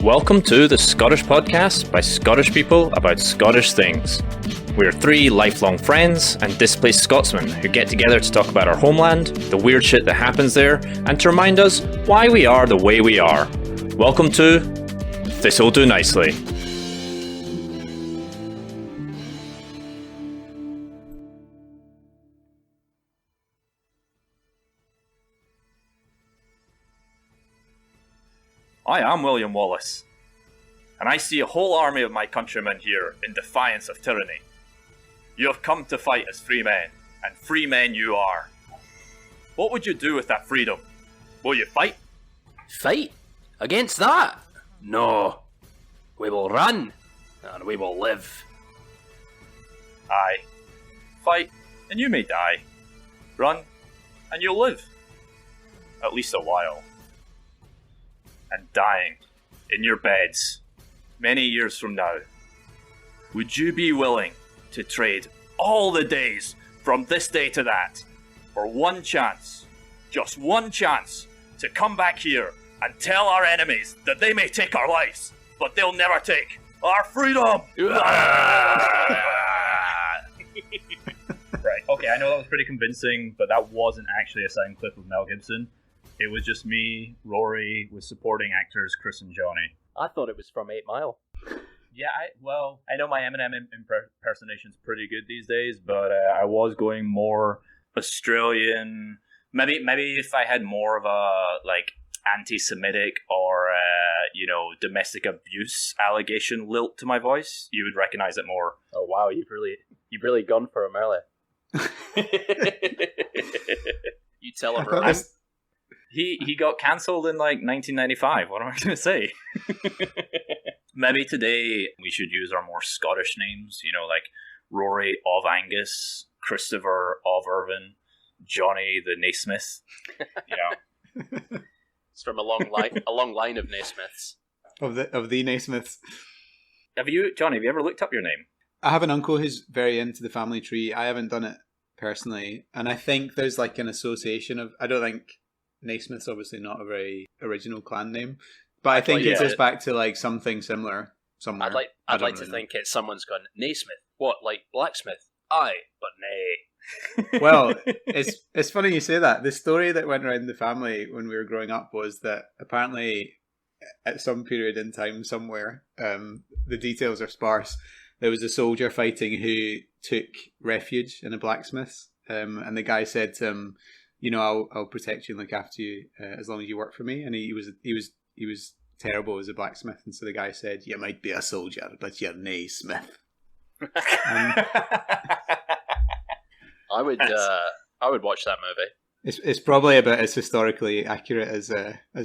Welcome to the Scottish Podcast by Scottish people about Scottish things. We're three lifelong friends and displaced Scotsmen who get together to talk about our homeland, the weird shit that happens there, and to remind us why we are the way we are. Welcome to This'll Do Nicely. I am William Wallace, and I see a whole army of my countrymen here in defiance of tyranny. You have come to fight as free men, and free men you are. What would you do with that freedom? Will you fight? Fight? Against that? No. We will run, and we will live. Aye. Fight, and you may die. Run, and you'll live. At least a while. And dying in your beds many years from now, would you be willing to trade all the days from this day to that for one chance, just one chance, to come back here and tell our enemies that they may take our lives, but they'll never take our freedom? Right, okay, I know that was pretty convincing, but that wasn't actually a sound clip of Mel Gibson. It was just me, Rory, with supporting actors Chris and Johnny. I thought it was from 8 Mile. Yeah, I know my Eminem impersonation's pretty good these days, but I was going more Australian. Maybe if I had more of a anti-Semitic or domestic abuse allegation lilt to my voice, you would recognize it more. Oh wow, you've really gone for him early. You tell him, Rory. He got cancelled in 1995. What am I going to say? Maybe today we should use our more Scottish names, like Rory of Angus, Christopher of Irvine, Johnny the Naismith. It's from a long line of Naismiths. Of the Naismiths. Johnny, have you ever looked up your name? I have an uncle who's very into the family tree. I haven't done it personally, and I think there's an association of. I don't think Naismith's obviously not a very original clan name, but I think it goes back to something similar somewhere. I'd like to think it's someone's gone, Naismith? What, like blacksmith? Aye, but nay. Well, it's funny you say that. The story that went around the family when we were growing up was that apparently at some period in time somewhere, the details are sparse, there was a soldier fighting who took refuge in a blacksmith's, and the guy said to him, I'll protect you and look after you as long as you work for me. And he was terrible as a blacksmith, and so the guy said, "You might be a soldier, but you're nae smith." I would watch that movie. It's probably about as historically accurate as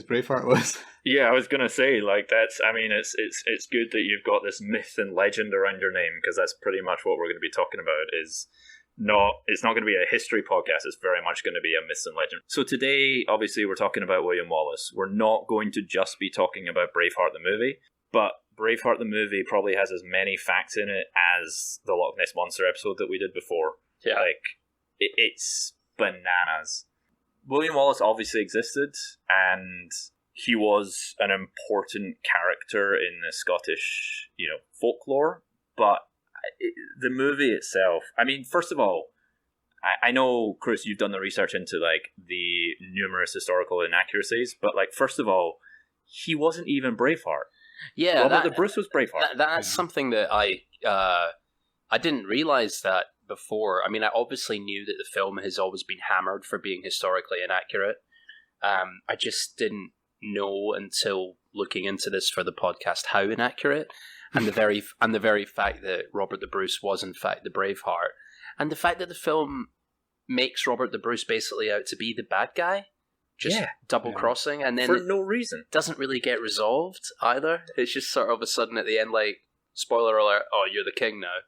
Braveheart was. Yeah, I was gonna say that's. I mean, it's good that you've got this myth and legend around your name, because that's pretty much what we're going to be talking about. It's not going to be a history podcast. It's very much going to be a myths and legend. So today, obviously, we're talking about William Wallace. We're not going to just be talking about Braveheart the movie, but Braveheart the movie probably has as many facts in it as the Loch Ness Monster episode that we did before. Yeah. It's bananas. William Wallace obviously existed, and he was an important character in the Scottish, folklore, but the movie itself, I mean, first of all, I know, Chris, you've done the research into the numerous historical inaccuracies, but first of all, he wasn't even Braveheart. Yeah, Robert the Bruce was Braveheart. That's something that I didn't realize that before. I mean, I obviously knew that the film has always been hammered for being historically inaccurate. I just didn't know until looking into this for the podcast how inaccurate. And the very fact that Robert the Bruce was in fact the Braveheart, and the fact that the film makes Robert the Bruce basically out to be the bad guy, just double crossing, and then for no reason doesn't really get resolved either. It's just sort of a sudden at the end, spoiler alert, oh, you're the king now.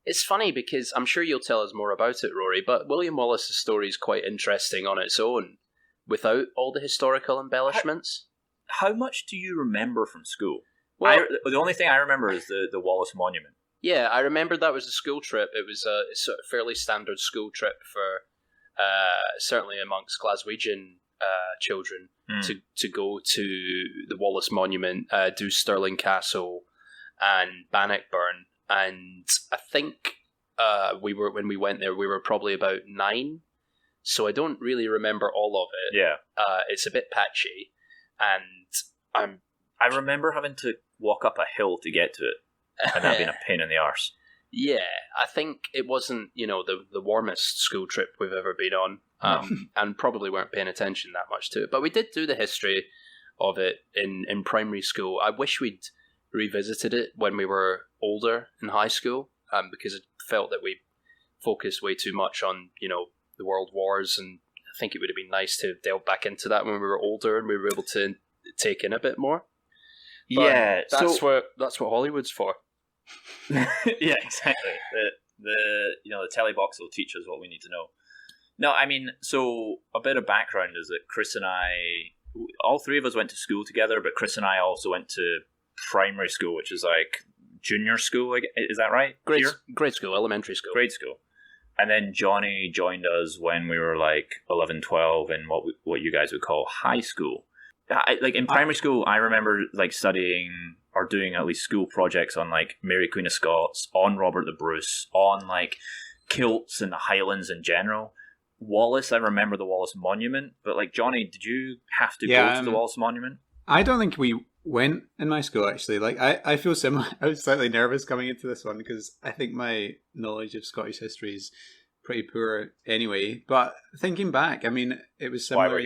It's funny because I'm sure you'll tell us more about it, Rory, but William Wallace's story is quite interesting on its own, without all the historical embellishments. How much do you remember from school? Well, the only thing I remember is the Wallace Monument. Yeah, I remember that was a school trip. It was a sort of fairly standard school trip for certainly amongst Glaswegian children to go to the Wallace Monument, do Stirling Castle and Bannockburn, and I think when we went there, we were probably about 9, so I don't really remember all of it. Yeah. It's a bit patchy, and I remember having to walk up a hill to get to it, and that being a pain in the arse. Yeah, I think it wasn't, the warmest school trip we've ever been on, and probably weren't paying attention that much to it. But we did do the history of it in primary school. I wish we'd revisited it when we were older in high school, because it felt that we focused way too much on, the world wars, and I think it would have been nice to delve back into that when we were older and we were able to take in a bit more. But yeah, that's what Hollywood's for. Yeah, exactly. The telly box will teach us what we need to know. No, I mean, so a bit of background is that Chris and I, all three of us went to school together, but Chris and I also went to primary school, which is like junior school. Is that right? Grade school, elementary school. Grade school. And then Johnny joined us when we were like 11, 12 in what you guys would call high school. Like in primary school, I remember like studying or doing at least school projects on like Mary Queen of Scots, on Robert the Bruce, on like kilts and the Highlands in general. Wallace, I remember the Wallace Monument, but like Johnny, did you have to go to the Wallace Monument? I don't think we went in my school actually. Like I feel similar. I was slightly nervous coming into this one because I think my knowledge of Scottish history is pretty poor anyway. But thinking back, I mean, it was similar.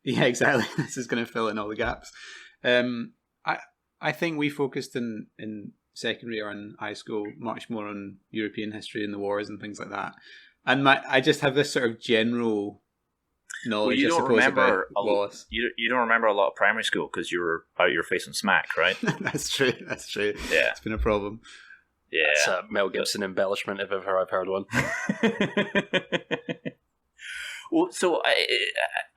Yeah, exactly. This is going to fill in all the gaps. I think we focused in secondary or in high school much more on European history and the wars and things like that. And I just have this sort of general knowledge, you don't I suppose, remember about Wallace. You don't remember a lot of primary school because you were out your face and smack, right? That's true. Yeah. It's been a problem. Yeah. It's a Mel Gibson embellishment if ever I've heard one. Well, so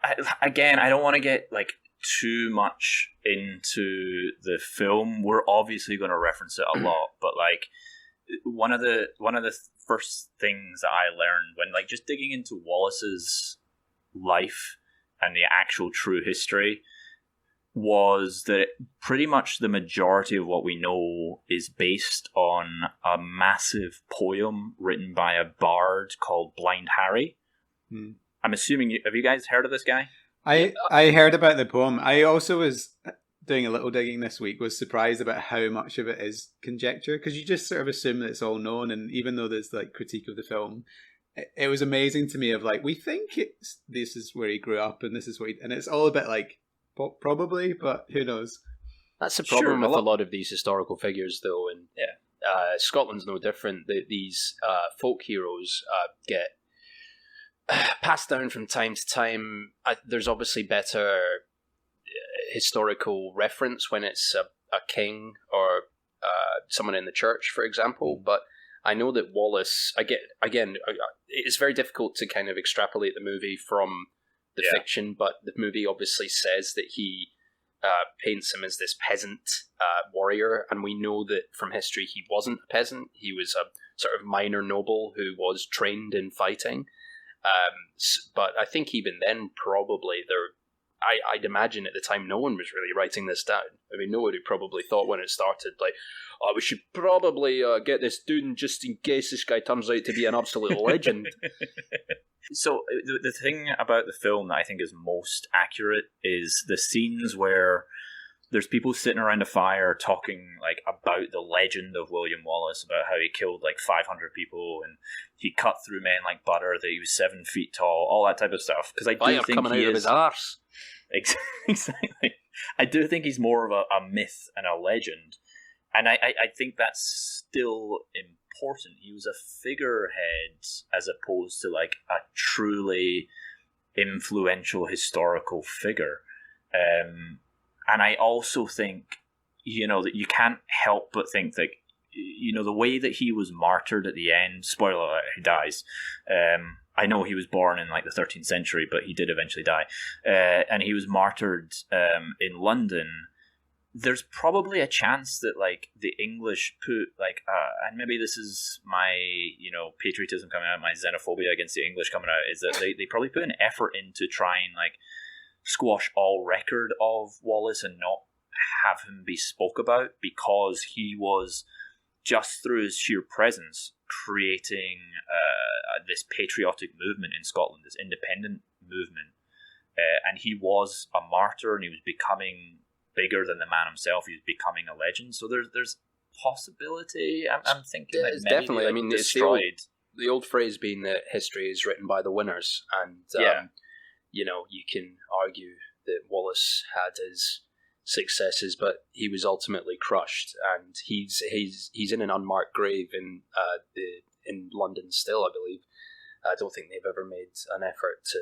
I don't want to get like too much into the film. We're obviously going to reference it a lot, but like one of the first things that I learned when like just digging into Wallace's life and the actual true history was that pretty much the majority of what we know is based on a massive poem written by a bard called Blind Harry. I'm assuming have you guys heard of this guy? I heard about the poem. I also was doing a little digging this week, was surprised about how much of it is conjecture, because you just sort of assume that it's all known, and even though there's like critique of the film, it was amazing to me of like, we think this is where he grew up and this is what and it's all a bit like probably, but who knows. That's the problem with a lot of these historical figures though, and Scotland's no different. These folk heroes get passed down from time to time. There's obviously better historical reference when it's a king or someone in the church, for example. But I know that Wallace, again, it's very difficult to kind of extrapolate the movie from the fiction, but the movie obviously says that he paints him as this peasant warrior, and we know that from history he wasn't a peasant. He was a sort of minor noble who was trained in fighting. But I think even then, probably I'd imagine at the time no one was really writing this down. I mean, nobody probably thought when it started, like, oh, we should probably get this dude just in case this guy turns out to be an absolute legend. So the thing about the film that I think is most accurate is the scenes where there's people sitting around a fire talking like about the legend of William Wallace, about how he killed like 500 people and he cut through men like butter, that he was 7 feet tall, all that type of stuff. Because I do think coming out of his arse. Exactly. I do think he's more of a myth and a legend, and I think that's still important. He was a figurehead as opposed to like a truly influential historical figure. And I also think, that you can't help but think that, the way that he was martyred at the end, spoiler alert, he dies. I know he was born in like the 13th century, but he did eventually die. And he was martyred in London. There's probably a chance that like the English put like, and maybe this is my, patriotism coming out, my xenophobia against the English coming out, is that they probably put an effort into trying like squash all record of Wallace and not have him be spoke about, because he was, just through his sheer presence, creating this patriotic movement in Scotland, this independent movement. And he was a martyr, and he was becoming bigger than the man himself. He was becoming a legend. So there's possibility. I'm thinking that maybe definitely. I mean, destroyed. It's the old phrase being that history is written by the winners, and you know, you can argue that Wallace had his successes, but he was ultimately crushed, and he's in an unmarked grave in London still, I believe. I don't think they've ever made an effort to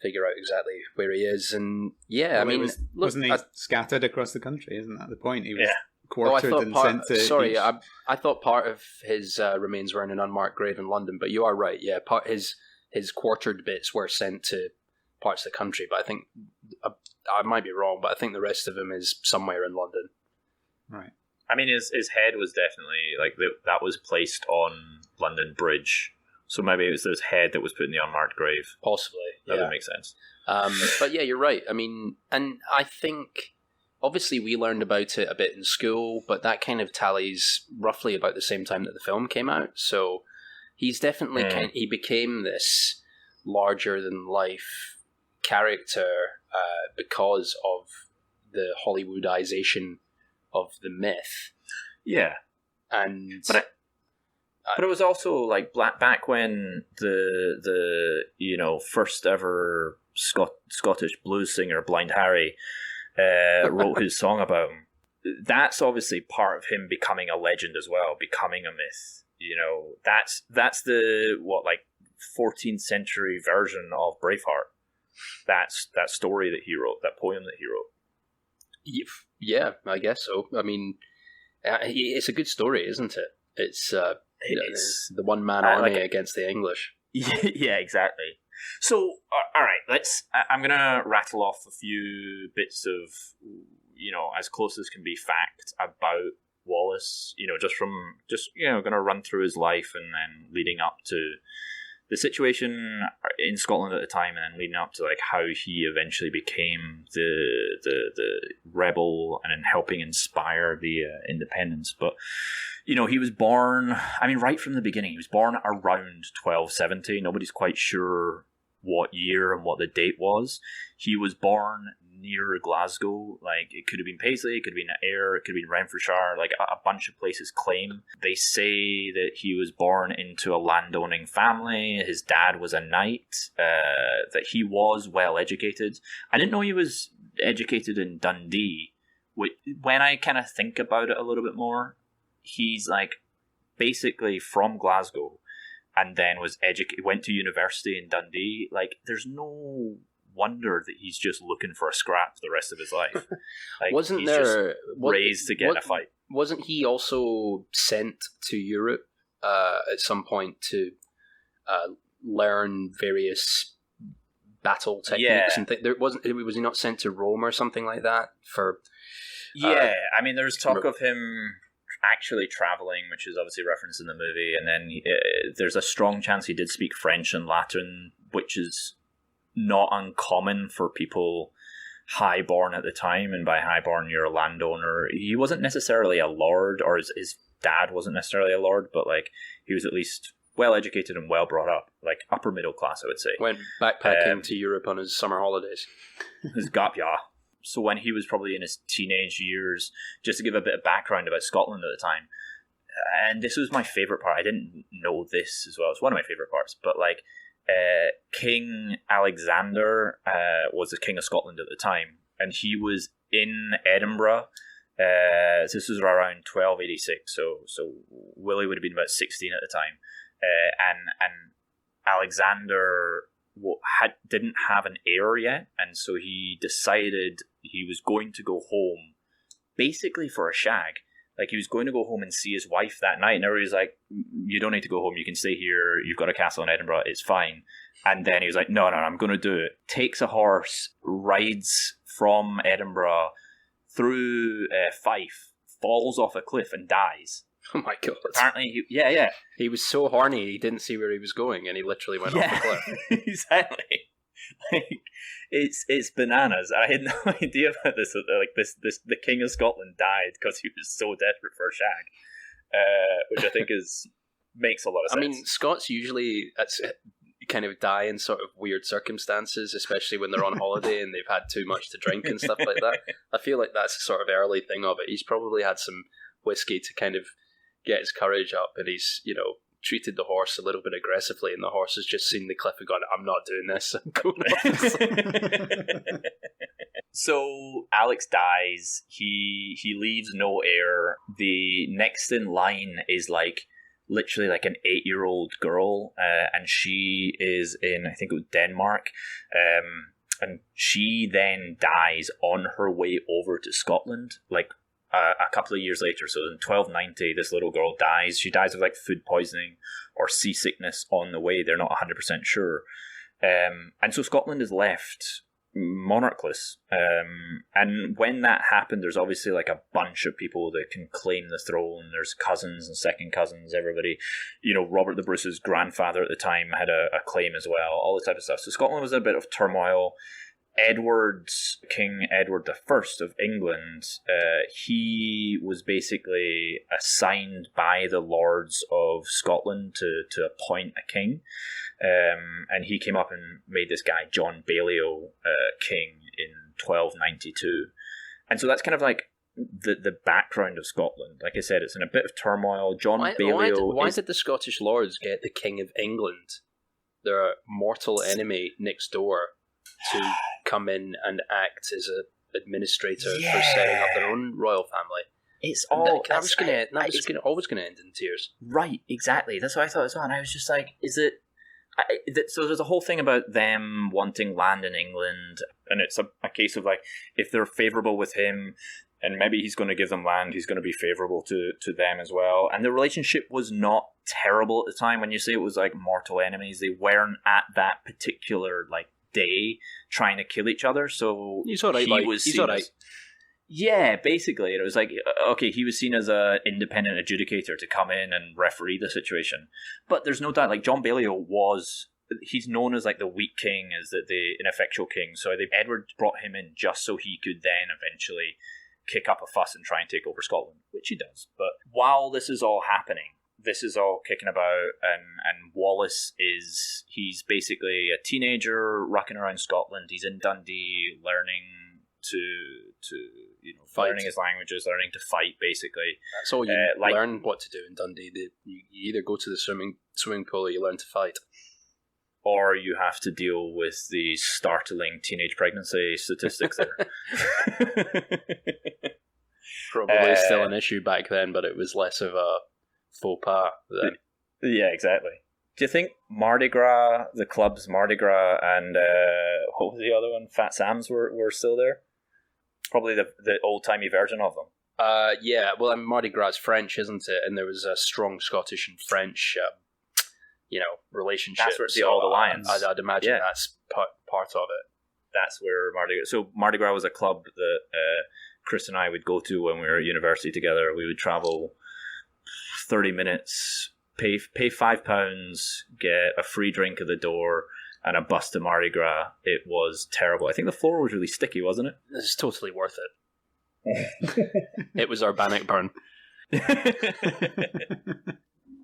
figure out exactly where he is, and I mean, wasn't he scattered across the country? Isn't that the point? He was quartered and sent to. Sorry, I thought part of his remains were in an unmarked grave in London, but you are right. Yeah, his quartered bits were sent to parts of the country, but I think I might be wrong, but I think the rest of him is somewhere in London. Right. I mean, his head was definitely that was placed on London Bridge. So maybe it was his head that was put in the unmarked grave. Possibly. That would make sense. But yeah, you're right. I mean, and I think, obviously we learned about it a bit in school, but that kind of tallies roughly about the same time that the film came out. So he's definitely he became this larger-than-life character because of the Hollywoodization of the myth. Yeah. But it was also like back when the first ever Scottish blues singer Blind Harry wrote his song about him. That's obviously part of him becoming a legend as well, becoming a myth. You know, that's the 14th century version of Braveheart. That's that story that he wrote, that poem that he wrote. Yeah, I guess so. I mean, it's a good story, isn't it? It's the one-man army against the English. Yeah, exactly. So, all right, I'm going to rattle off a few bits of, as close as can be fact about Wallace, going to run through his life and then leading up to the situation in Scotland at the time, and then leading up to how he eventually became the rebel and helping inspire the independence. But he was born. I mean, right from the beginning, he was born around 1270. Nobody's quite sure what year and what the date was. He was born near Glasgow. It could have been Paisley, it could have been Ayr, it could have been Renfrewshire. A bunch of places claim. They say that he was born into a landowning family. His dad was a knight. That he was well educated. I didn't know he was educated in Dundee. When I kind of think about it a little bit more, he's basically from Glasgow, and then went to university in Dundee. There's no wonder that he's just looking for a scrap the rest of his life. Wasn't there raised to get in a fight? Wasn't he also sent to Europe at some point to learn various battle techniques and things? Was he not sent to Rome or something like that for? I mean, there's talk of him actually traveling, which is obviously referenced in the movie, and then there's a strong chance he did speak French and Latin, which is not uncommon for people highborn at the time, and by highborn you're a landowner. He wasn't necessarily a lord, or his dad wasn't necessarily a lord, but he was at least well educated and well brought up, upper middle class, I would say. Went backpacking to Europe on his summer holidays. His gap year. So when he was probably in his teenage years, just to give a bit of background about Scotland at the time, and this was my favourite part, I didn't know this as well, it's one of my favourite parts, but King Alexander was the King of Scotland at the time, and he was in Edinburgh. This was around 1286, so Willie would have been about 16 at the time, and Alexander didn't have an heir yet, and so he decided he was going to go home basically for a shag. He was going to go home and see his wife that night, and everybody's like, you don't need to go home, you can stay here, you've got a castle in Edinburgh, it's fine. And then he was like, no, I'm going to do it. Takes a horse, rides from Edinburgh through Fife, falls off a cliff and dies. Oh my god. Apparently, he was so horny he didn't see where he was going, and he literally went off the cliff. Exactly. Like, it's bananas. I had no idea about this. Like the King of Scotland died because he was so desperate for a shag, which I think makes a lot of sense. I mean, Scots usually kind of die in sort of weird circumstances, especially when they're on holiday and they've had too much to drink and stuff like that. I feel like that's a sort of early thing of it. He's probably had some whiskey to kind of get his courage up, and he's, treated the horse a little bit aggressively, and the horse has just seen the cliff and gone, I'm not doing this, I'm going off. So Alex dies. He leaves no heir. The next in line is literally like an 8-year-old girl, and she is in, I think it was Denmark, and she then dies on her way over to Scotland, a couple of years later. So in 1290, this little girl dies. She dies of food poisoning or seasickness on the way. They're not 100% sure. And so Scotland is left monarchless. And when that happened, there's obviously a bunch of people that can claim the throne. There's cousins and second cousins, everybody. Robert the Bruce's grandfather at the time had a claim as well, all this type of stuff. So Scotland was in a bit of turmoil. King Edward I of England, he was basically assigned by the Lords of Scotland to appoint a king, and he came up and made this guy John Balliol king in 1292, and so that's kind of the background of Scotland. Like I said, it's in a bit of turmoil. Why did the Scottish Lords get the King of England, their mortal enemy next door, to come in and act as an administrator for setting up their own royal family? It's all always going to end in tears. Right, exactly. That's what I thought as well. And I was just like, is it? So there's a whole thing about them wanting land in England, and it's a case of if they're favourable with him, and maybe he's going to give them land, he's going to be favourable to them as well. And the relationship was not terrible at the time. When you say it was mortal enemies, they weren't at that particular day trying to kill each other. So he's all right. He's all right. Yeah, basically, it was okay, he was seen as a independent adjudicator to come in and referee the situation. But there's no doubt, John Balliol he's known as the weak king, as the ineffectual king. So Edward brought him in just so he could then eventually kick up a fuss and try and take over Scotland, which he does. But while this is all happening, this is all kicking about, and Wallace he's basically a teenager rocking around Scotland. He's in Dundee learning to fight. Learning his languages, learning to fight, basically. That's all you learn what to do in Dundee. You either go to the swimming pool or you learn to fight. Or you have to deal with the startling teenage pregnancy statistics there. Probably still an issue back then, but it was less of a faux pas then. Yeah, exactly. Do you think Mardi Gras, the clubs Mardi Gras and what was the other one? Fat Sam's were still there? Probably the old-timey version of them. Yeah, well, Mardi Gras is French, isn't it? And there was a strong Scottish and French relationship. That's where the Old Alliance. I'd imagine that's part of it. That's where Mardi Gras was a club that Chris and I would go to when we were at university together. We would travel 30 minutes, pay £5, get a free drink at the door, and a bus to Mardi Gras. It was terrible. I think the floor was really sticky, wasn't it? It's totally worth it. It was our Bannockburn.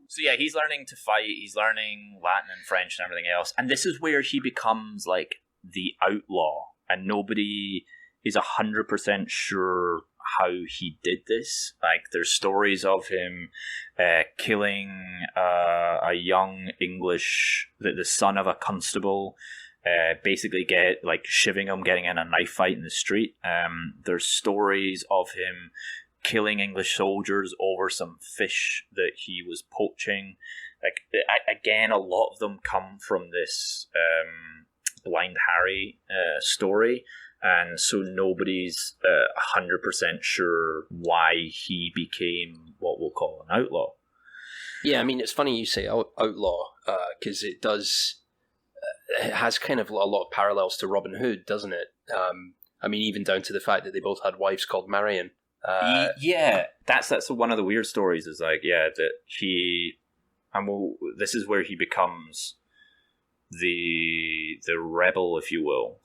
So yeah, he's learning to fight, he's learning Latin and French and everything else, and this is where he becomes the outlaw, and nobody is 100% sure how he did this. There's stories of him killing a young English, the son of a constable, basically shivving him, getting in a knife fight in the street. There's stories of him killing English soldiers over some fish that he was poaching. Again, a lot of them come from this Blind Harry story. And so nobody's 100% sure why he became what we'll call an outlaw. Yeah, I mean, it's funny you say outlaw, because it has kind of a lot of parallels to Robin Hood, doesn't it? I mean, even down to the fact that they both had wives called Marion. Yeah, that's one of the weird stories. Is that he, this is where he becomes the rebel, if you will.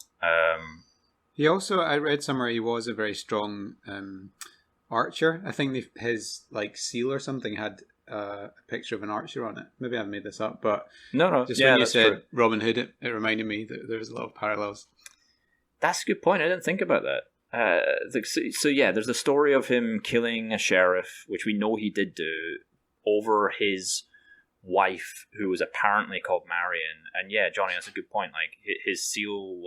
He also, I read somewhere, he was a very strong archer. I think his like seal or something had a picture of an archer on it. Maybe I've made this up, but no, just yeah, when you said true. Robin Hood, it reminded me that there's a lot of parallels. That's a good point. I didn't think about that. So yeah, there's the story of him killing a sheriff, which we know he did do, over his wife, who was apparently called Marion. And yeah, Johnny, that's a good point. Like, his seal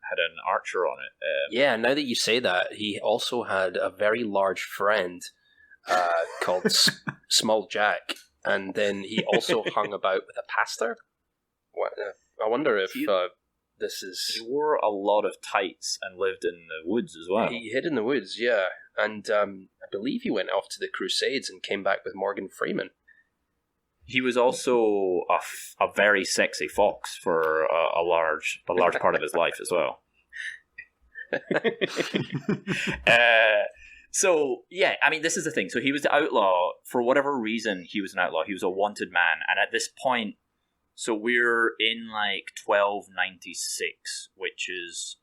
had an archer on it. Yeah, now that you say that, he also had a very large friend called Small Jack, and then he also hung about with a pastor. I wonder if this is... He wore a lot of tights and lived in the woods as well. He hid in the woods, yeah. And I believe he went off to the Crusades and came back with Morgan Freeman. He was also a very sexy fox for a large part of his life as well. So, yeah, I mean, this is the thing. So he was the outlaw. For whatever reason, he was an outlaw. He was a wanted man. And at this point, so we're in like 1296, which is,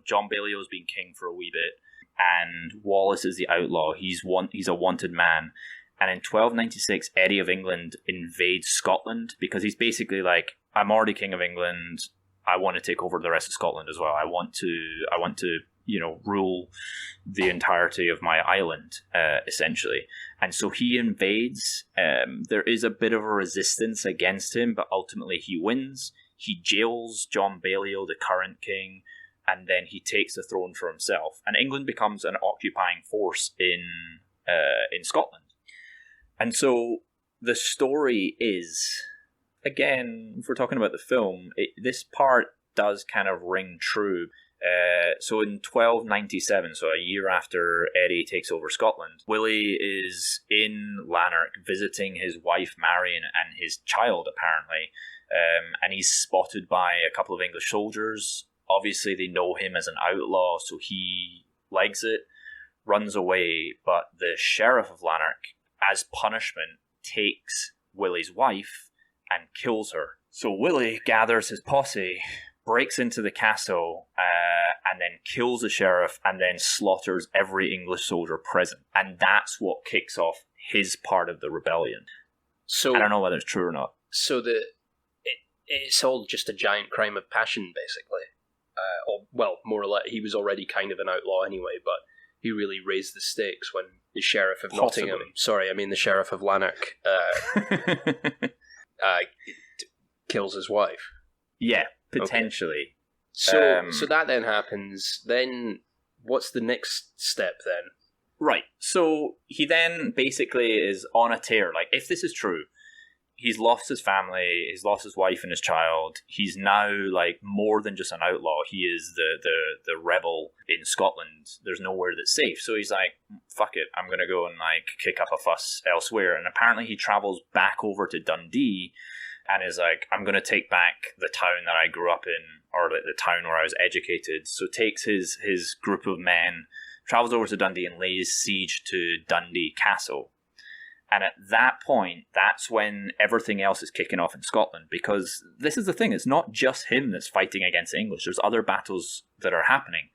John Balliol's been king for a wee bit, and Wallace is the outlaw. He's a wanted man. And in 1296, Eddie of England invades Scotland because he's basically like, I'm already king of England. I want to take over the rest of Scotland as well. I want to rule the entirety of my island, essentially. And so he invades. There is a bit of a resistance against him, but ultimately he wins. He jails John Balliol, the current king, and then he takes the throne for himself. And England becomes an occupying force in Scotland. And so the story is, again, if we're talking about the film, this part does kind of ring true. So in 1297, so a year after Eddie takes over Scotland, Willie is in Lanark visiting his wife Marion and his child, apparently, and he's spotted by a couple of English soldiers. Obviously, they know him as an outlaw, so he legs it, runs away, but the sheriff of Lanark, as punishment, takes Willie's wife and kills her. So Willie gathers his posse, breaks into the castle, and then kills the sheriff, and then slaughters every English soldier present. And that's what kicks off his part of the rebellion. So I don't know whether it's true or not. So it's all just a giant crime of passion, basically. More or less, he was already kind of an outlaw anyway, but he really raised the stakes when the sheriff of Nottingham... Sorry, I mean the sheriff of Lanark kills his wife. Yeah, potentially. Okay. So that then happens. Then what's the next step then? Right. So he then basically is on a tear. Like, if this is true, he's lost his family, he's lost his wife and his child. He's now like more than just an outlaw. He is the rebel in Scotland. There's nowhere that's safe. So he's like, fuck it, I'm gonna go and like kick up a fuss elsewhere. And apparently he travels back over to Dundee and is like, I'm gonna take back the town that I grew up in, or the town where I was educated. So takes his group of men, travels over to Dundee and lays siege to Dundee Castle. And at that point, that's when everything else is kicking off in Scotland, because this is the thing, it's not just him that's fighting against the English. There's other battles that are happening.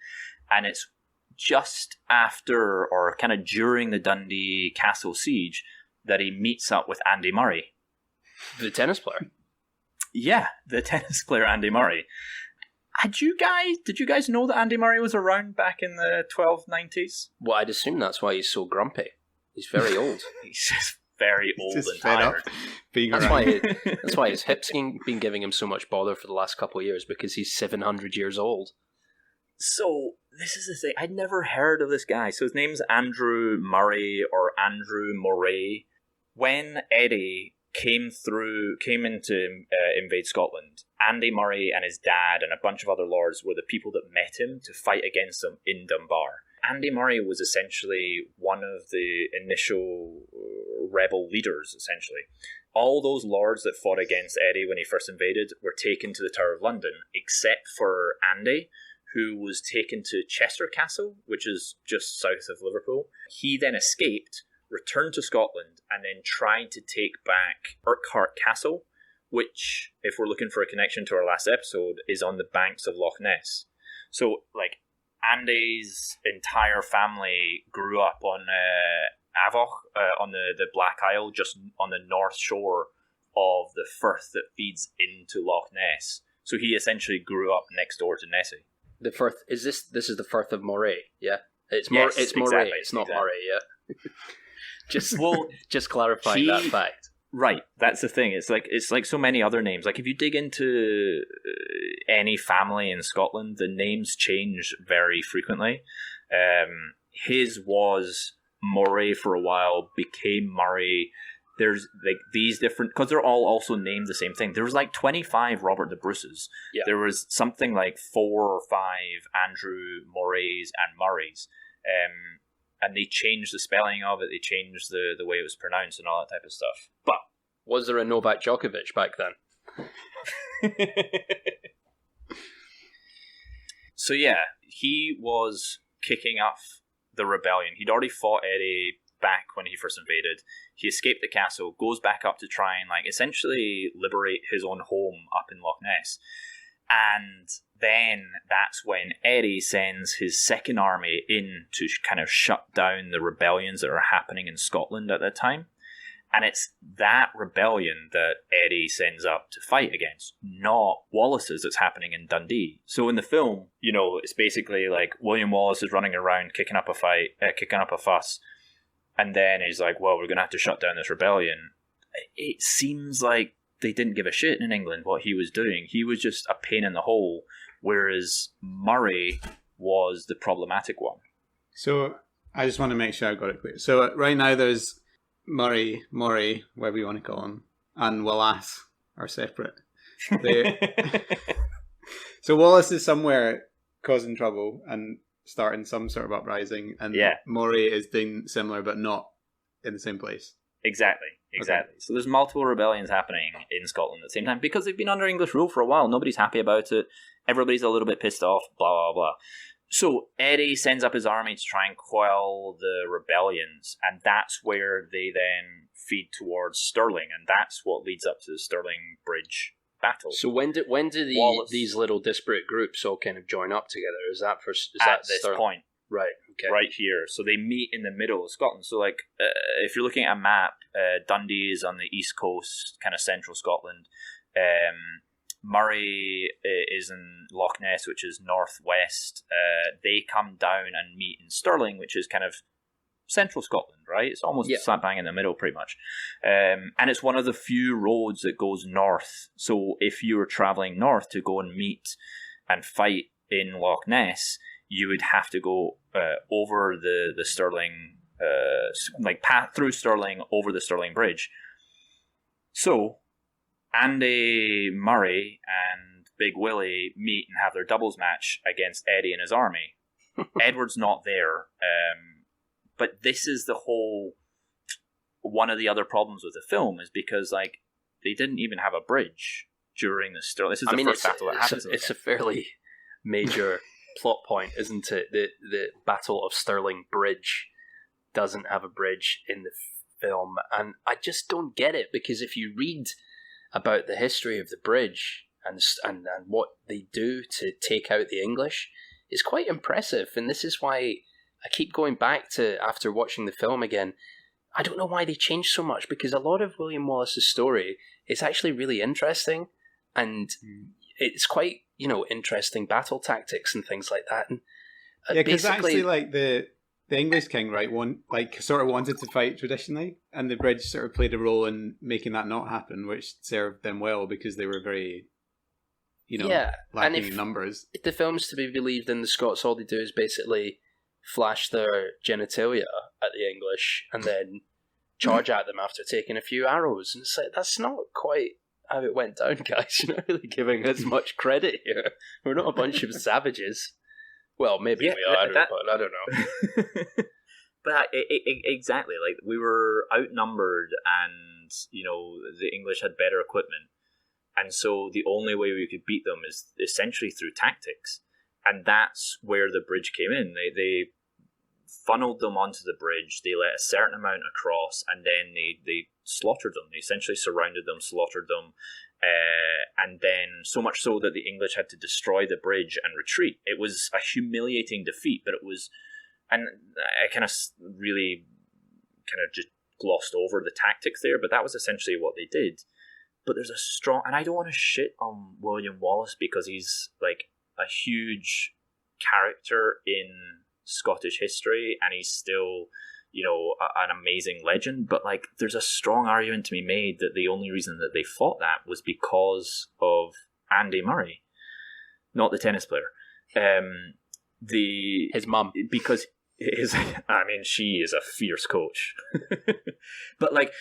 And it's just after, or kind of during the Dundee Castle siege, that he meets up with Andy Murray. The tennis player? Yeah, the tennis player Andy Murray. Did you guys know that Andy Murray was around back in the 1290s? Well, I'd assume that's why he's so grumpy. He's very old. He's just very old and tired. That's why his hips been giving him so much bother for the last couple of years, because he's 700 years old. So, this is the thing. I'd never heard of this guy. So his name's Andrew Murray, or Andrew Moray. When Eddie came in to invade Scotland, Andy Murray and his dad and a bunch of other lords were the people that met him to fight against him in Dunbar. Andy Murray was essentially one of the initial rebel leaders, essentially. All those lords that fought against Eddie when he first invaded were taken to the Tower of London, except for Andy, who was taken to Chester Castle, which is just south of Liverpool. He then escaped, returned to Scotland, and then tried to take back Urquhart Castle, which, if we're looking for a connection to our last episode, is on the banks of Loch Ness. So, like, Andy's entire family grew up on Avoch, on the Black Isle, just on the north shore of the firth that feeds into Loch Ness. So he essentially grew up next door to Nessie. The Firth is this? This is the Firth of Moray, yeah. It's Yes, It's Moray. exactly, It's not exactly. Moray, yeah. Well, just clarifying that fact. Right, that's the thing. It's like so many other names. Like if you dig into any family in Scotland, the names change very frequently. His was Moray for a while, became Murray. There's like these different, because they're all also named the same thing. There was like 25 Robert the Bruces. Yeah. There was something like 4 or 5 Andrew Morays and Murrays. And they changed the spelling of it. They changed the way it was pronounced and all that type of stuff. But was there a Novak Djokovic back then? So yeah, he was kicking off the rebellion. He'd already fought Eddie back when he first invaded. He escaped the castle, goes back up to try and like essentially liberate his own home up in Loch Ness. And then that's when Eddie sends his second army in to kind of shut down the rebellions that are happening in Scotland at that time. And it's that rebellion that Eddie sends up to fight against, not Wallace's that's happening in Dundee. So in the film, you know, it's basically like William Wallace is running around kicking up a fuss. And then he's like, well, we're going to have to shut down this rebellion. It seems like they didn't give a shit in England what he was doing. He was just a pain in the hole, whereas Murray was the problematic one. So I just want to make sure I got it clear. So right now there's Murray, whatever you want to call him, and Wallace are separate. So Wallace is somewhere causing trouble and starting some sort of uprising, and Murray is doing similar but not in the same place. Exactly. Okay. So there's multiple rebellions happening in Scotland at the same time because they've been under English rule for a while. Nobody's happy about it. Everybody's a little bit pissed off, blah, blah, blah. So Eddie sends up his army to try and quell the rebellions, and that's where they then feed towards Stirling, and that's what leads up to the Stirling Bridge battle. So when do these little disparate groups all kind of join up together? Is that at this Stirling? point? Right, okay. Right here. So they meet in the middle of Scotland. So like, if you're looking at a map, Dundee is on the east coast, kind of central Scotland. Murray is in Loch Ness, which is northwest. They come down and meet in Stirling, which is kind of central Scotland, right? It's almost slap bang in the middle, pretty much. And it's one of the few roads that goes north. So if you were travelling north to go and meet and fight in Loch Ness, you would have to go over the Stirling, path through Stirling, over the Stirling Bridge. So Andy Murray and Big Willie meet and have their doubles match against Eddie and his army. Edward's not there, but this is the whole. One of the other problems with the film is because like they didn't even have a bridge during the Stirling. This is the first battle that happens. It's a fairly major plot point, isn't it? The Battle of Stirling Bridge doesn't have a bridge in the film, and I just don't get it, because if you read about the history of the bridge and what they do to take out the English, it's quite impressive. And this is why I keep going back to, after watching the film again, I don't know why they changed so much, because a lot of William Wallace's story is actually really interesting, and it's quite, interesting battle tactics and things like that. And because actually, like the English king, right, sort of wanted to fight traditionally, and the bridge sort of played a role in making that not happen, which served them well because they were very, lacking in numbers. If the film's to be believed, then the Scots, all they do is basically flash their genitalia at the English and then charge at them after taking a few arrows. And it's like, that's not quite how it went down, guys. You're not really giving us much credit here. We're not a bunch of savages. Well, maybe we are, but I don't know. But exactly, like we were outnumbered, and the English had better equipment, and so the only way we could beat them is essentially through tactics, and that's where the bridge came in. They funneled them onto the bridge. They let a certain amount across, and then they slaughtered them. They essentially surrounded them, slaughtered them. and then so much so that the English had to destroy the bridge and retreat. It was a humiliating defeat, but it was, and I kind of really kind of just glossed over the tactics there, but that was essentially what they did. But there's a strong, and I don't want to shit on William Wallace because he's like a huge character in Scottish history, and he's still, you know, an amazing legend. But like, there's a strong argument to be made that the only reason that they fought that was because of Andy Murray, not the tennis player. His mum, because I mean, she is a fierce coach. But like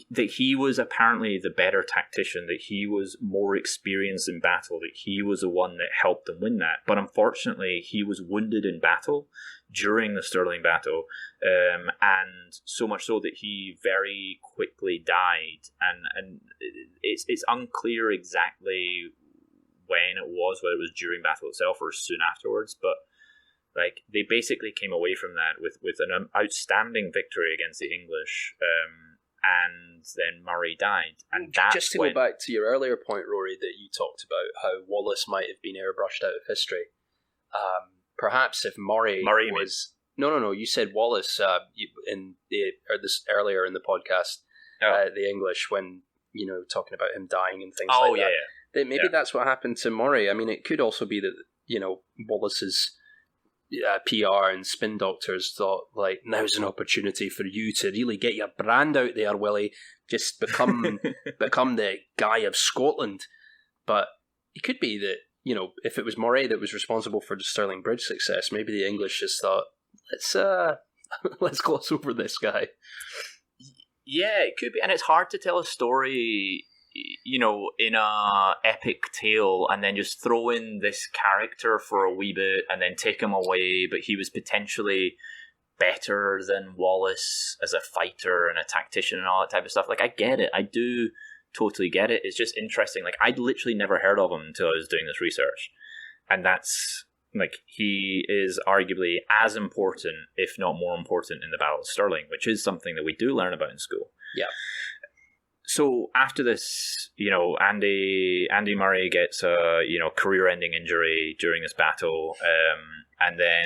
that he was apparently the better tactician, that he was more experienced in battle, that he was the one that helped them win that. But unfortunately, he was wounded in battle during the Stirling battle, and so much so that he very quickly died. And it's unclear exactly when it was, whether it was during battle itself or soon afterwards, but like they basically came away from that with an outstanding victory against the English, and then Murray died. And that's just to go back to your earlier point, Rory, that you talked about how Wallace might have been airbrushed out of history. Perhaps if Murray was no, you said Wallace this earlier in the podcast, the English, when you know, talking about him dying and things like that. That maybe that's what happened to Murray. I mean, it could also be that, you know, Wallace's PR and spin doctors thought, like, now's an opportunity for you to really get your brand out there, Willie. Just become the guy of Scotland. But it could be that, you know, if it was Murray that was responsible for the Stirling Bridge success, maybe the English just thought, let's gloss over this guy. Yeah, it could be, and it's hard to tell a story, you know, in a epic tale and then just throw in this character for a wee bit and then take him away, but he was potentially better than Wallace as a fighter and a tactician and all that type of stuff. Like, I get it. I do totally get it. It's just interesting. Like, I'd literally never heard of him until I was doing this research. And that's, like, he is arguably as important, if not more important, in the Battle of Stirling, which is something that we do learn about in school. Yeah. So after this, you know, Andy Murray gets a, you know, career-ending injury during this battle, and then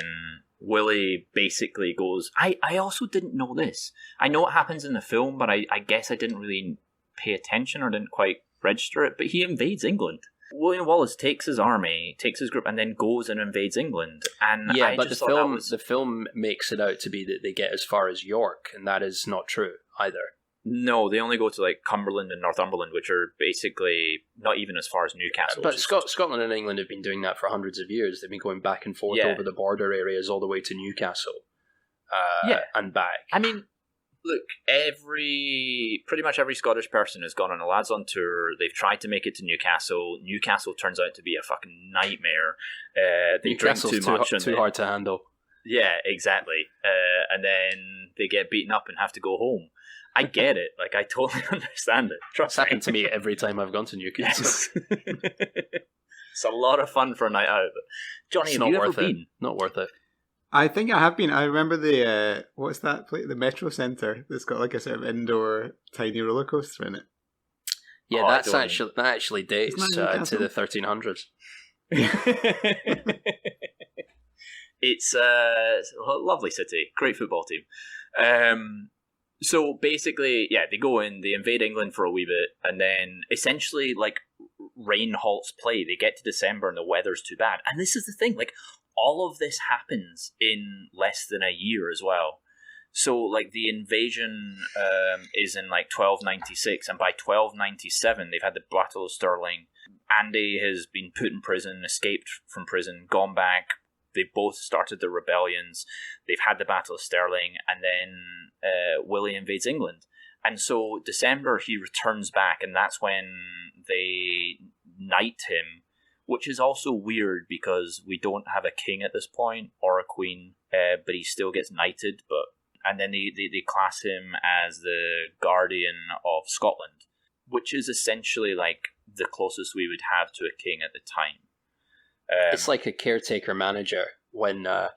Willie basically goes. I also didn't know this. I know it happens in the film, but I guess I didn't really pay attention or didn't quite register it. But he invades England. William Wallace takes his army, takes his group, and then goes and invades England. And yeah, but the film makes it out to be that they get as far as York, and that is not true either. No, they only go to like Cumberland and Northumberland, which are basically not even as far as Newcastle. But Scotland and England have been doing that for hundreds of years. They've been going back and forth over the border areas all the way to Newcastle, and back. I mean, look, pretty much every Scottish person has gone on a lads on tour. They've tried to make it to Newcastle. Newcastle turns out to be a fucking nightmare. They drink too much. Too hard to handle. Yeah, exactly. And then they get beaten up and have to go home. I get it. Like, I totally understand it. It's happened to me every time I've gone to Newcastle. Yes. It's a lot of fun for a night out. But Johnny, have you ever been? Not worth it. I think I have been. I remember the what's that place? The Metro Centre that's got like a sort of indoor tiny roller coaster in it. Yeah, that actually dates to the 1300s. It's a lovely city, great football team. So basically, yeah, they go in, they invade England for a wee bit, and then essentially, like, rain halts play. They get to December and the weather's too bad. And this is the thing, like, all of this happens in less than a year as well. So, like, the invasion is in, like, 1296, and by 1297, they've had the Battle of Stirling. Andy has been put in prison, escaped from prison, gone back. They've both started the rebellions. They've had the Battle of Stirling, and then Willie invades England. And so December, he returns back, and that's when they knight him, which is also weird because we don't have a king at this point or a queen, but he still gets knighted. And then they class him as the guardian of Scotland, which is essentially like the closest we would have to a king at the time. It's like a caretaker manager when the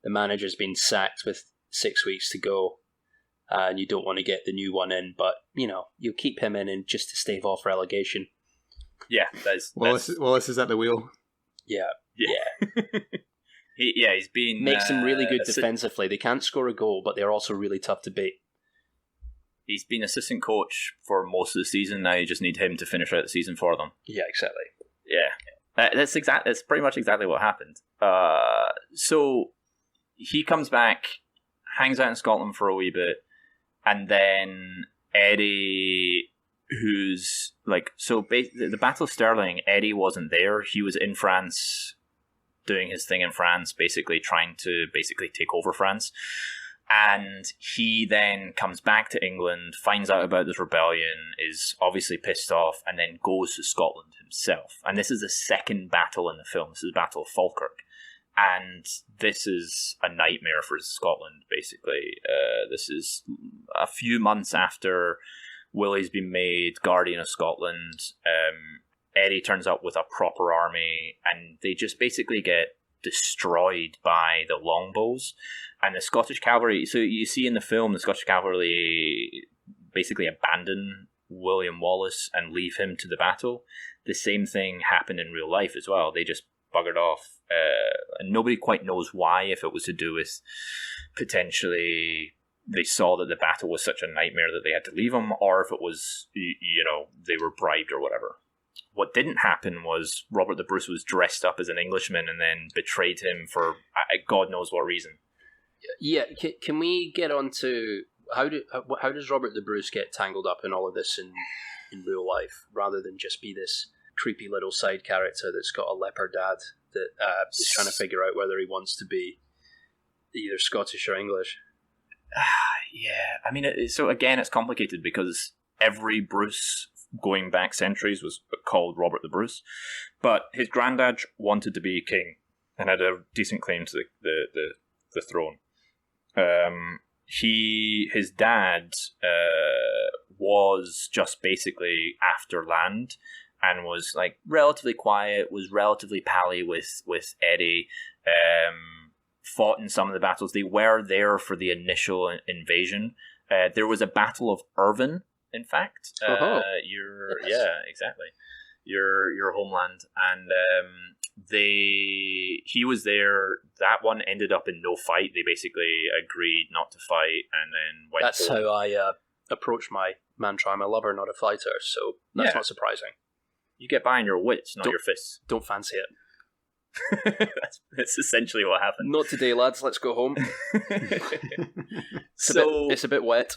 manager's been sacked with 6 weeks to go, and you don't want to get the new one in, but you'll keep him in just to stave off relegation. Yeah, Wallace is at the wheel. Yeah. He's been makes them really good defensively. They can't score a goal, but they're also really tough to beat. He's been assistant coach for most of the season. Now you just need him to finish out the season for them. Yeah, exactly. Yeah, that's pretty much exactly what happened. So he comes back, hangs out in Scotland for a wee bit, and then Eddie, who's like, the Battle of Stirling, Eddie wasn't there. He was in France, doing his thing in France, basically trying to take over France. And he then comes back to England, finds out about this rebellion, is obviously pissed off, and then goes to Scotland himself. And this is the second battle in the film. This is the Battle of Falkirk. And this is a nightmare for Scotland, basically. This is a few months after Willie's been made Guardian of Scotland. Eddie turns up with a proper army, and they just basically get destroyed by the longbows. And the Scottish cavalry, so you see in the film, the Scottish cavalry basically abandon William Wallace and leave him to the battle. The same thing happened in real life as well. They just buggered off. And nobody quite knows why, if it was to do with potentially they saw that the battle was such a nightmare that they had to leave him, or if it was, they were bribed or whatever. What didn't happen was Robert the Bruce was dressed up as an Englishman and then betrayed him for God knows what reason. Yeah, can we get on to how does Robert the Bruce get tangled up in all of this in real life, rather than just be this creepy little side character that's got a leper dad that is trying to figure out whether he wants to be either Scottish or English? Yeah, I mean, so again, it's complicated because every Bruce going back centuries was called Robert the Bruce, but his granddad wanted to be king and had a decent claim to the throne. His dad was just basically after land and was like relatively quiet, was relatively pally with Eddie, fought in some of the battles. They were there for the initial invasion. There was a Battle of Irvine, in fact. Exactly. Your homeland, and he was there. That one ended up in no fight. They basically agreed not to fight, and then went. That's how I approach my man try my lover, not a fighter. So that's not surprising. You get by on your wits, not your fists. Don't fancy it. That's essentially what happened. Not today, lads. Let's go home. It's a bit wet.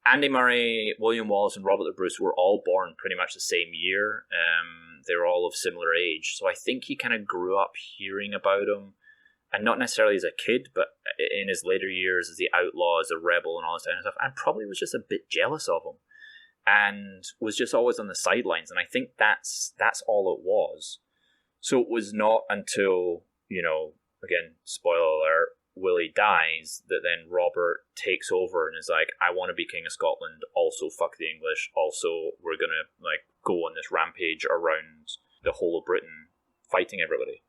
Andy Murray, William Wallace, and Robert the Bruce were all born pretty much the same year. They were all of similar age. So I think he kind of grew up hearing about him, and not necessarily as a kid, but in his later years as the outlaw, as a rebel, and all this kind of stuff, and probably was just a bit jealous of him, and was just always on the sidelines. And I think that's all it was. So it was not until, again, spoiler alert, Willie dies, that then Robert takes over and is like, I want to be King of Scotland, also fuck the English, also we're going to go on this rampage around the whole of Britain, fighting everybody.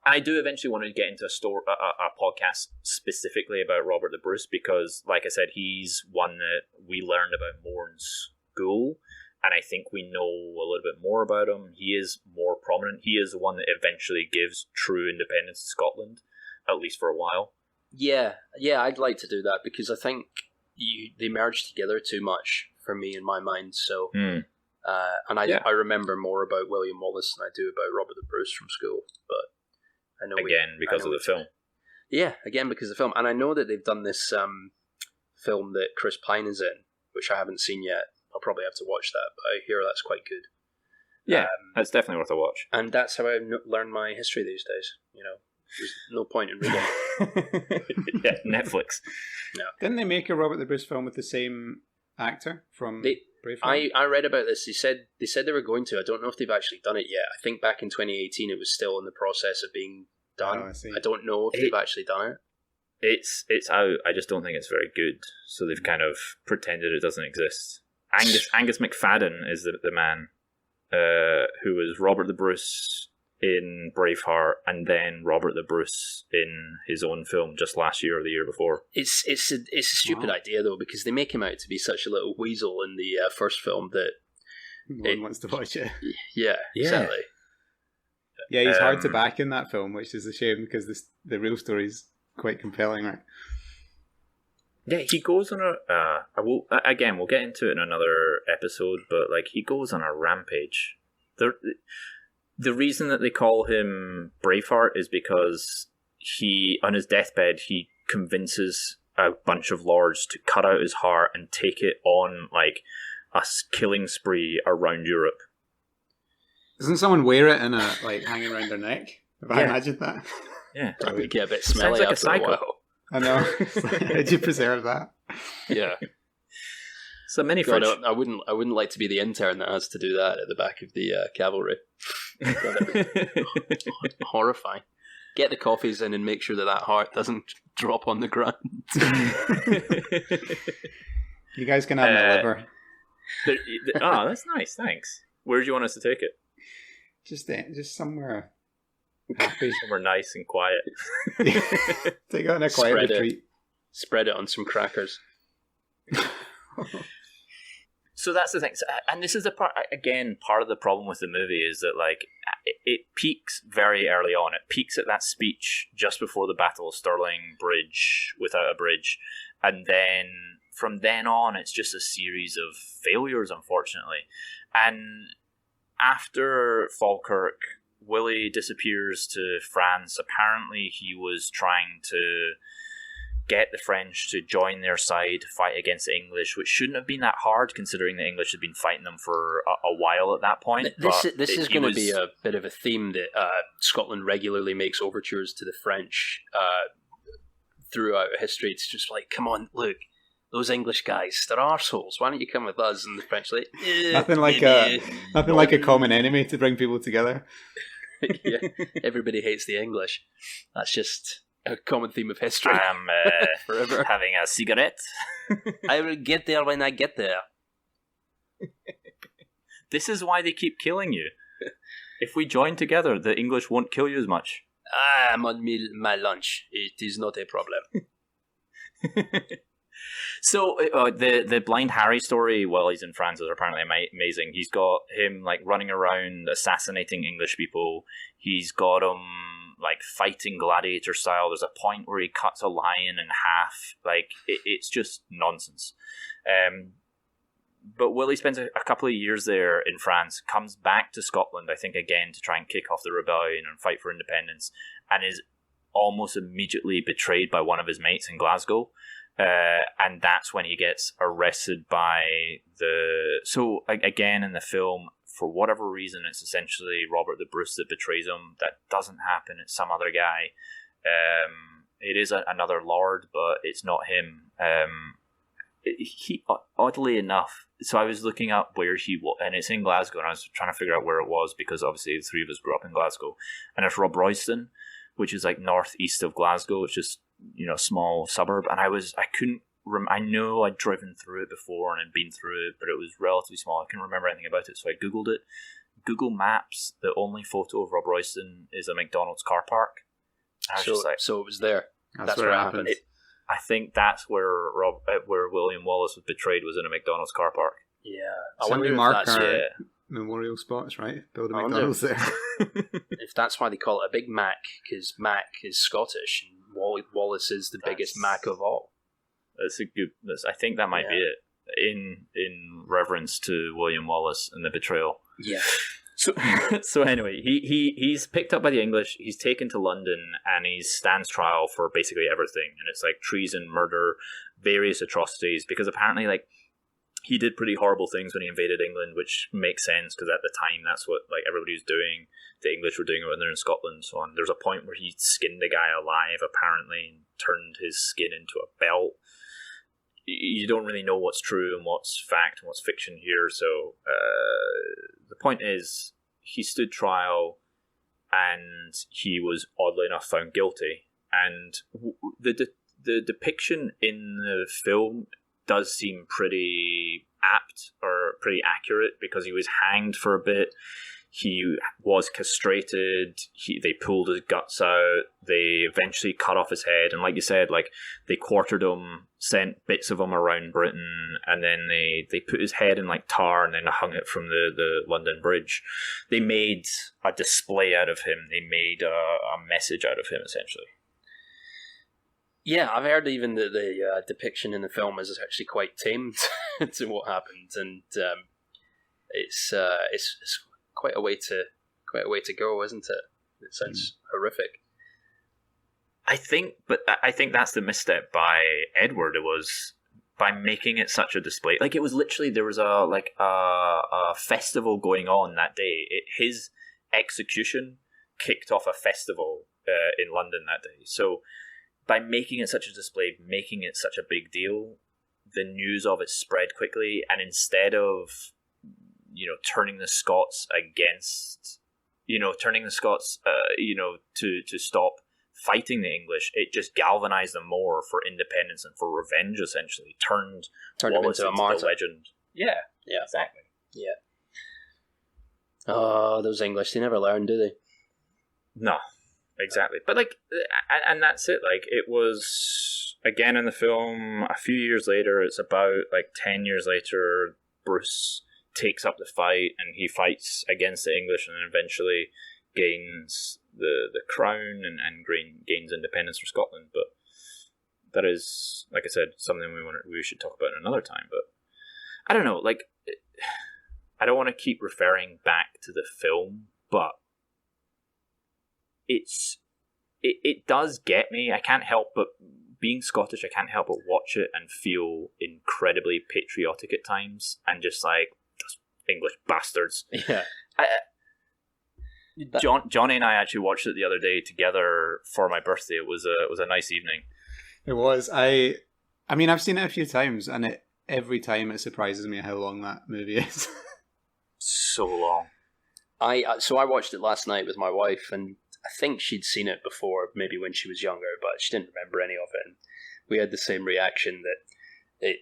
And I do eventually want to get into a podcast specifically about Robert the Bruce, because, like I said, he's one that we learned about more in school, and I think we know a little bit more about him. He is more prominent. He is the one that eventually gives true independence to Scotland, at least for a while. Yeah, I'd like to do that, because I think they merged together too much for me in my mind. So, I remember more about William Wallace than I do about Robert the Bruce from school. But I know because of the film. Yeah, again because of the film, and I know that they've done this film that Chris Pine is in, which I haven't seen yet. I'll probably have to watch that, but I hear that's quite good. Yeah, that's definitely worth a watch. And that's how I learn my history these days. There's no point in reading. Yeah, Netflix. No. Didn't they make a Robert the Bruce film with the same actor from Braveheart? I read about this. They said they were going to. I don't know if they've actually done it yet. I think back in 2018 it was still in the process of being done. Oh, I see. I don't know if they've actually done it. It's out. I just don't think it's very good. So they've kind of pretended it doesn't exist. Angus McFadden is the man who was Robert the Bruce in Braveheart, and then Robert the Bruce in his own film just last year or the year before. It's a stupid idea though, because they make him out to be such a little weasel in the first film that no one wants to watch it. Yeah, exactly. Yeah, he's hard to back in that film, which is a shame because the real story's quite compelling, right? Yeah, he goes on we'll get into it in another episode, but like he goes on a rampage. The reason that they call him Braveheart is because he, on his deathbed, he convinces a bunch of lords to cut out his heart and take it on like a killing spree around Europe. Doesn't someone wear it in a like hanging around their neck? Have I imagined that? Yeah, that would get a bit smelly like after a while. I know. How'd you preserve that? Yeah. It's a mini fridge. I wouldn't like to be the intern that has to do that at the back of the cavalry. Horrifying. Get the coffees in and make sure that heart doesn't drop on the ground. You guys can have my liver. That's nice. Thanks. Where do you want us to take it? Just somewhere happy, somewhere nice and quiet. Take it on a quiet retreat. Spread it on some crackers. So that's the thing, and this is the part. Again, part of the problem with the movie is that like it peaks very early on. It peaks at that speech just before the Battle of Stirling Bridge without a bridge, and then from then on, it's just a series of failures, unfortunately. And after Falkirk, Willie disappears to France. Apparently, he was trying to get the French to join their side to fight against the English, which shouldn't have been that hard considering the English had been fighting them for a while at that point. This is going to be a bit of a theme that Scotland regularly makes overtures to the French throughout history. It's just like, come on, look, those English guys, they're arseholes. Why don't you come with us? And the French like, nothing like a common enemy to bring people together. Yeah, everybody hates the English. That's just a common theme of history. I'm forever having a cigarette. I will get there when I get there. This is why they keep killing you. If we join together, the English won't kill you as much. I'm on my lunch. It is not a problem. So the Blind Harry story while he's in France is apparently amazing. He's got him like running around assassinating English people. He's got him like fighting gladiator style. There's a point where he cuts a lion in half. Like it's just nonsense. But Willie spends a couple of years there in France, comes back to Scotland, I think again to try and kick off the rebellion and fight for independence, and is almost immediately betrayed by one of his mates in Glasgow. And that's when he gets arrested by again in the film, for whatever reason, it's essentially Robert the Bruce that betrays him. That doesn't happen. It's some other guy. It is another lord, but it's not him. He oddly enough, so I was looking up where he was, and it's in Glasgow, and I was trying to figure out where it was, because obviously the three of us grew up in Glasgow, and it's Rob Royston, which is like northeast of Glasgow. It's just, a small suburb, and I know I'd driven through it before and had been through it, but it was relatively small. I couldn't remember anything about it, so I googled it. Google Maps, the only photo of Rob Royston is a McDonald's car park. So it was there. That's where it happened. I think that's where William Wallace was betrayed, was in a McDonald's car park. Yeah, I wonder if that's our memorial spots, right? Build a McDonald's there. If that's why they call it a Big Mac, because Mac is Scottish, and Wallace is the biggest Mac of all. That's a good. I think that might be it. In reverence to William Wallace and the betrayal. Yeah. So anyway, he's picked up by the English. He's taken to London, and he stands trial for basically everything. And it's like treason, murder, various atrocities. Because apparently, like, he did pretty horrible things when he invaded England, which makes sense because at the time that's what like everybody was doing. The English were doing it when they're in Scotland and so on. There's a point where he skinned a guy alive, apparently, and turned his skin into a belt. You don't really know what's true and what's fact and what's fiction here. So the point is, he stood trial, and he was oddly enough found guilty. And the depiction in the film does seem pretty apt or pretty accurate, because he was hanged for a bit. He was castrated. They pulled his guts out. They eventually cut off his head. And like you said, like they quartered him, sent bits of him around Britain, and then they put his head in like tar and then hung it from the London Bridge. They made a display out of him. They made a message out of him, essentially. Yeah, I've heard even that the depiction in the film is actually quite tame to what happened, and it's quite a way to go, isn't it? It sounds horrific. I think that's the misstep by Edward. It was by making it such a display. Like, it was literally, there was a festival going on that day. His execution kicked off a festival in London that day. So by making it such a display, making it such a big deal, the news of it spread quickly, and instead of turning the Scots against, to stop fighting the English, it just galvanized them more for independence and for revenge, essentially. Turned Wallace him into a martyr. the legend. Yeah, exactly. Yeah. Oh, those English, they never learn, do they? No, exactly. But, like, and that's it. Like, it was, again, in the film, a few years later, it's about, 10 years later, Bruce takes up the fight, and he fights against the English, and then eventually gains the crown and gains independence for Scotland. But that is, like I said, something we should talk about another time. But I don't know, I don't want to keep referring back to the film, but it does get me. I can't help but, being Scottish, I can't help but watch it and feel incredibly patriotic at times, and just like, English bastards. Yeah. Johnny and I actually watched it the other day together for my birthday. It was a nice evening. It was. I mean, I've seen it a few times, and every time it surprises me how long that movie is. So long. So I watched it last night with my wife, and I think she'd seen it before, maybe when she was younger, but she didn't remember any of it. And we had the same reaction, that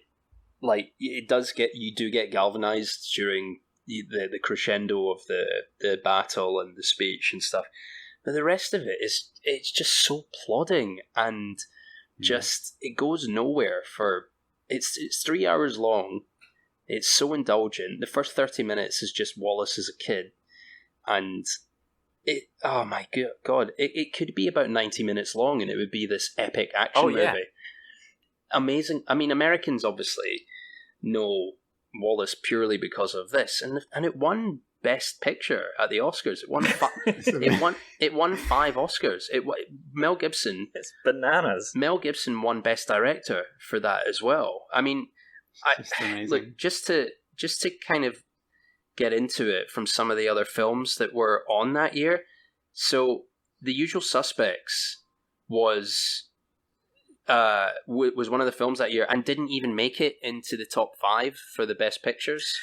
you do get galvanized during the crescendo of the battle and the speech and stuff, but the rest of it's just so plodding, and just it goes nowhere. It's 3 hours long. It's so indulgent. The first 30 minutes is just Wallace as a kid, and oh my god, it could be about 90 minutes long, and it would be this epic action movie. Amazing. I mean, Americans obviously know Wallace purely because of this, and it won Best Picture at the Oscars. It won it won 5 Oscars. Mel Gibson. It's bananas. Mel Gibson won Best Director for that as well. I mean, look, just to kind of get into it from some of the other films that were on that year. So, The Usual Suspects was one of the films that year, and didn't even make it into the top 5 for the Best Pictures.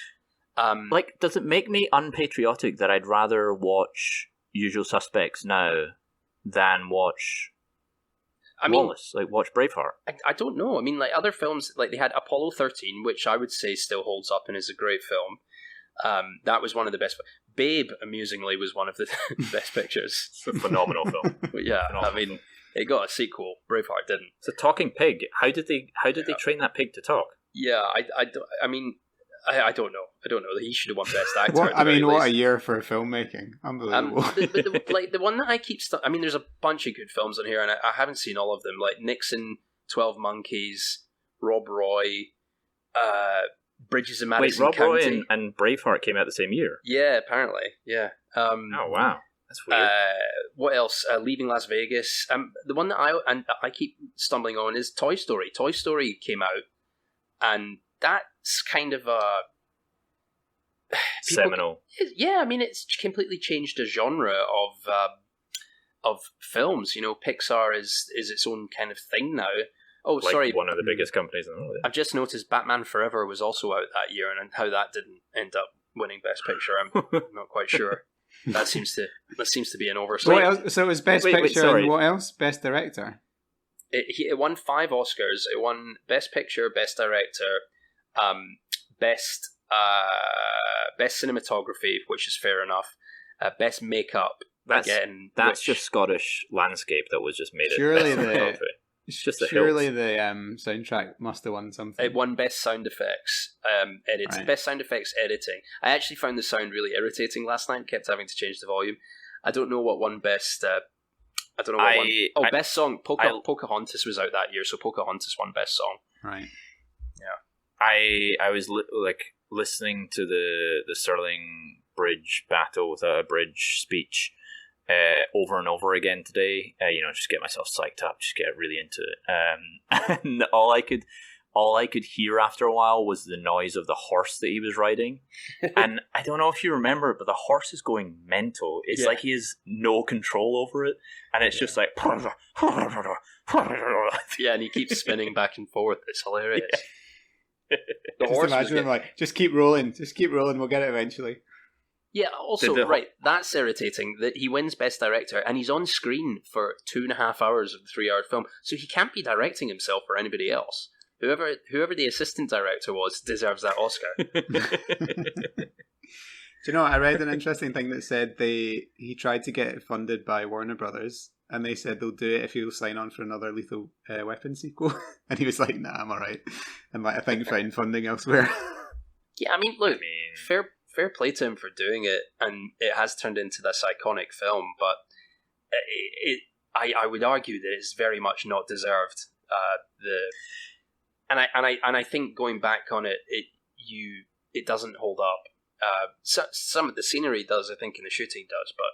Does it make me unpatriotic that I'd rather watch Usual Suspects now than watch Wallace, watch Braveheart? I don't know. I mean, other films, they had Apollo 13, which I would say still holds up and is a great film. That was one of the best. Babe, amusingly, was one of the best pictures. It's a phenomenal film. Yeah, phenomenal. I mean, it got a sequel. Braveheart didn't. It's a talking pig. How did they train that pig to talk? Yeah, I don't know. I don't know. He should have won Best Actor. What a year for filmmaking. Unbelievable. The one that I keep... there's a bunch of good films on here, and I haven't seen all of them. Like Nixon, 12 Monkeys, Rob Roy, Bridges of Madison County. Rob Roy and Braveheart came out the same year? Yeah, apparently. Yeah. Oh, wow. That's weird. What else? Leaving Las Vegas. The one that I keep stumbling on is Toy Story. Toy Story came out, and that's kind of a seminal. Yeah, I mean, it's completely changed the genre of films. Pixar is its own kind of thing now. Oh, sorry, one of the biggest companies in the world. I've just noticed Batman Forever was also out that year, and how that didn't end up winning Best Picture, I'm not quite sure. That seems to be an oversight. What else? So it was Best Picture, and what else? Best Director. It won 5 Oscars. It won Best Picture, Best Director, Best Cinematography, which is fair enough, Best makeup. That's which, just Scottish landscape that was just made surely it. It's just the surely hills. the soundtrack must have won something. It won best sound effects editing. Right. Best sound effects editing. I actually found the sound really irritating last night. Kept having to change the volume. I don't know what won best. I don't know what won. Oh, best song. Pocahontas was out that year, so Pocahontas won best song. Right. Yeah. I was listening to the Stirling Bridge battle without a bridge speech over and over again today. Just get myself psyched up, just get really into it. And all I could hear after a while was the noise of the horse that he was riding. And I don't know if you remember it, but the horse is going mental. It's like he has no control over it, and it's just like yeah, and he keeps spinning back and forth. It's hilarious. Yeah. The Just horse imagine him like, just keep rolling, we'll get it eventually. Yeah, also, right, that's irritating that he wins Best Director and he's on screen for 2.5 hours of the 3-hour film, so he can't be directing himself or anybody else. Whoever the assistant director was deserves that Oscar. Do you know, I read an interesting thing that said he tried to get it funded by Warner Brothers, and they said they'll do it if he'll sign on for another Lethal Weapon sequel. And he was like, nah, I'm alright. And I think find funding elsewhere. Yeah, I mean, look, fair play to him for doing it, and it has turned into this iconic film, but I would argue that it's very much not deserved. And I think going back on it, it doesn't hold up. Some of the scenery does, I think, and the shooting does, but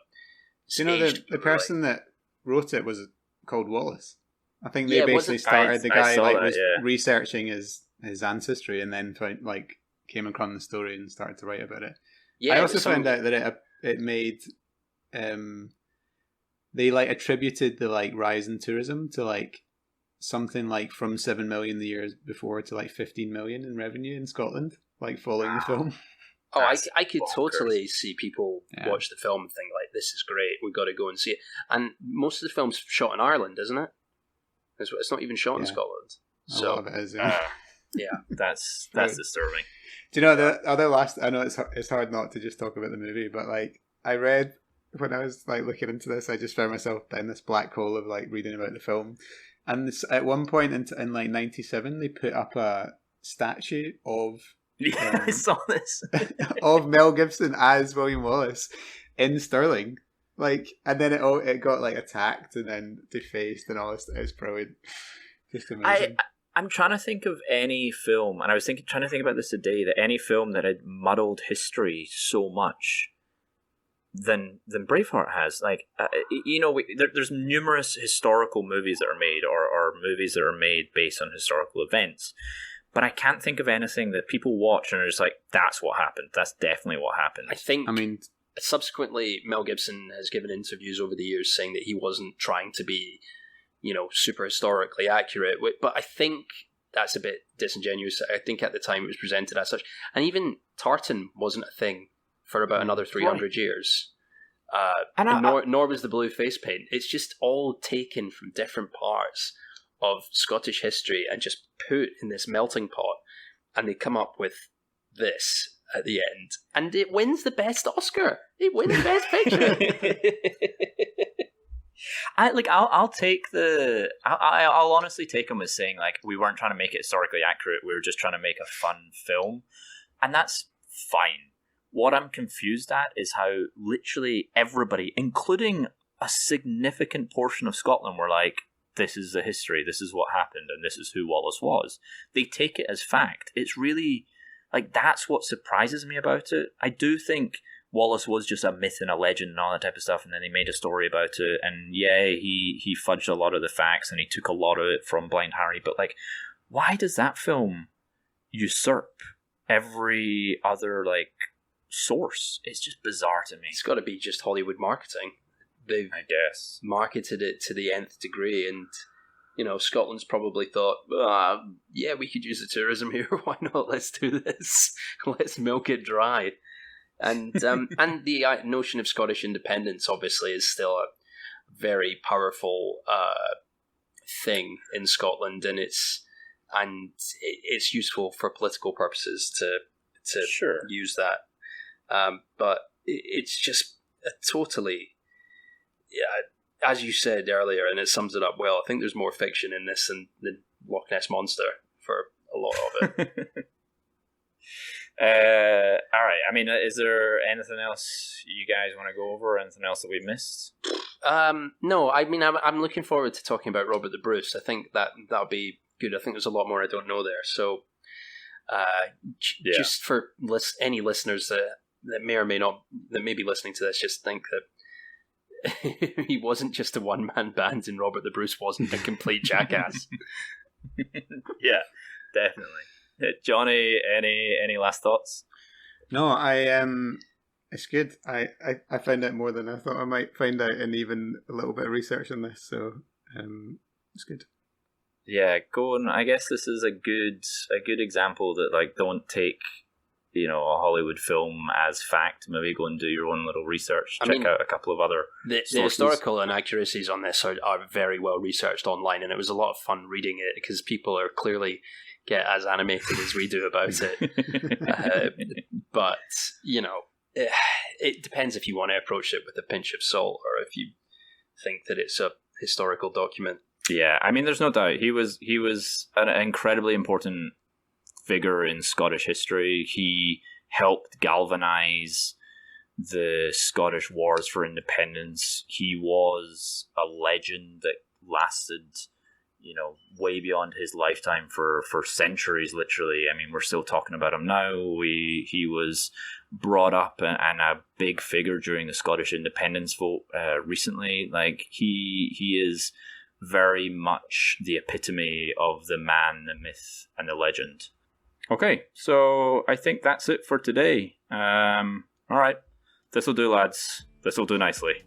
the person that wrote it was called Wallace. I think they basically started the guy researching his ancestry and then came across the story and started to write about it. Yeah, I also found out that it made they attributed the rise in tourism to something from 7 million the years before to 15 million in revenue in Scotland, following the film. Oh, I could totally see people watch the film and think this is great, we've got to go and see it. And most of the film's shot in Ireland, isn't it? It's not even shot in Scotland. A lot of it is, yeah. Yeah, that's disturbing. Do you know the other last? I know it's hard not to just talk about the movie, but I read when I was looking into this, I just found myself down this black hole of reading about the film, and at one point in 97, they put up a statue of I saw this of Mel Gibson as William Wallace in Stirling, and then it got attacked and then defaced and all this. It's brilliant, just amazing. I'm trying to think of any film, and I was trying to think about this today, that any film that had muddled history so much than Braveheart has. There's numerous historical movies that are made, or movies that are made based on historical events, but I can't think of anything that people watch and are just that's what happened. That's definitely what happened. I mean, subsequently, Mel Gibson has given interviews over the years saying that he wasn't trying to be super historically accurate, but I think that's a bit disingenuous. I think at the time it was presented as such, and even tartan wasn't a thing for about another 300 years. Nor was the blue face paint. It's just all taken from different parts of Scottish history and just put in this melting pot, and they come up with this at the end, and it wins the best Oscar. It wins Best Picture. I'll take I'll honestly take him as saying we weren't trying to make it historically accurate, we were just trying to make a fun film, and that's fine. What I'm confused at is how literally everybody, including a significant portion of Scotland, were this is the history, this is what happened, and this is who Wallace was. They take it as fact. It's really that's what surprises me about it. I do think Wallace was just a myth and a legend and all that type of stuff, and then they made a story about it, and he fudged a lot of the facts and he took a lot of it from Blind Harry, but why does that film usurp every other source? It's just bizarre to me. It's got to be just Hollywood marketing. They've, I guess, marketed it to the nth degree, and Scotland's probably thought, we could use the tourism here, why not, let's do this, let's milk it dry. And and the notion of Scottish independence obviously is still a very powerful thing in Scotland, and it's useful for political purposes to use that. But it's just totally. Yeah, as you said earlier, and it sums it up well, I think there's more fiction in this than the Loch Ness Monster for a lot of it. All right. I mean, is there anything else you guys want to go over? Anything else that we missed? No, I mean, I'm looking forward to talking about Robert the Bruce. I think that'll be good. I think there's a lot more I don't know there. So, just for any listeners that may or may not, that may be listening to this, just think that he wasn't just a one-man band and Robert the Bruce wasn't a complete jackass. Yeah, definitely. Johnny, any last thoughts? No, it's good. I found out more than I thought I might find out, and even a little bit of research on this, so it's good. Yeah, go on. I guess this is a good example that, like, don't take, a Hollywood film as fact. Maybe go and do your own little research. Check out a couple of other the historical inaccuracies on this are very well researched online, and it was a lot of fun reading it because people are clearly get as animated as we do about it. But, it depends if you want to approach it with a pinch of salt or if you think that it's a historical document. Yeah, I mean, there's no doubt. He was an incredibly important figure in Scottish history. He helped galvanize the Scottish wars for independence. He was a legend that lasted, way beyond his lifetime for centuries, literally. I mean, we're still talking about him now. He was brought up and a big figure during the Scottish independence vote recently. Like, he is very much the epitome of the man, the myth, and the legend. Okay, so I think that's it for today. All right, this'll do, lads. This'll do nicely.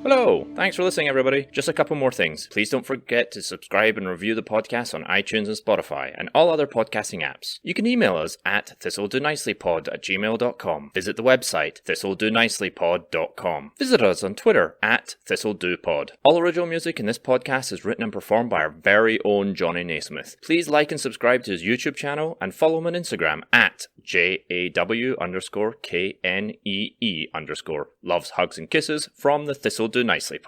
Hello, thanks for listening, everybody. Just a couple more things. Please don't forget to subscribe and review the podcast on iTunes and Spotify and all other podcasting apps. You can email us at thistledonicelypod@gmail.com. Visit the website thistledonicelypod.com. Visit us on Twitter at thistledopod. All original music in this podcast is written and performed by our very own Johnny Naismith. Please like and subscribe to his YouTube channel and follow him on Instagram at JAW_KNEE_. Loves, hugs and kisses from the Thistle Do Nicely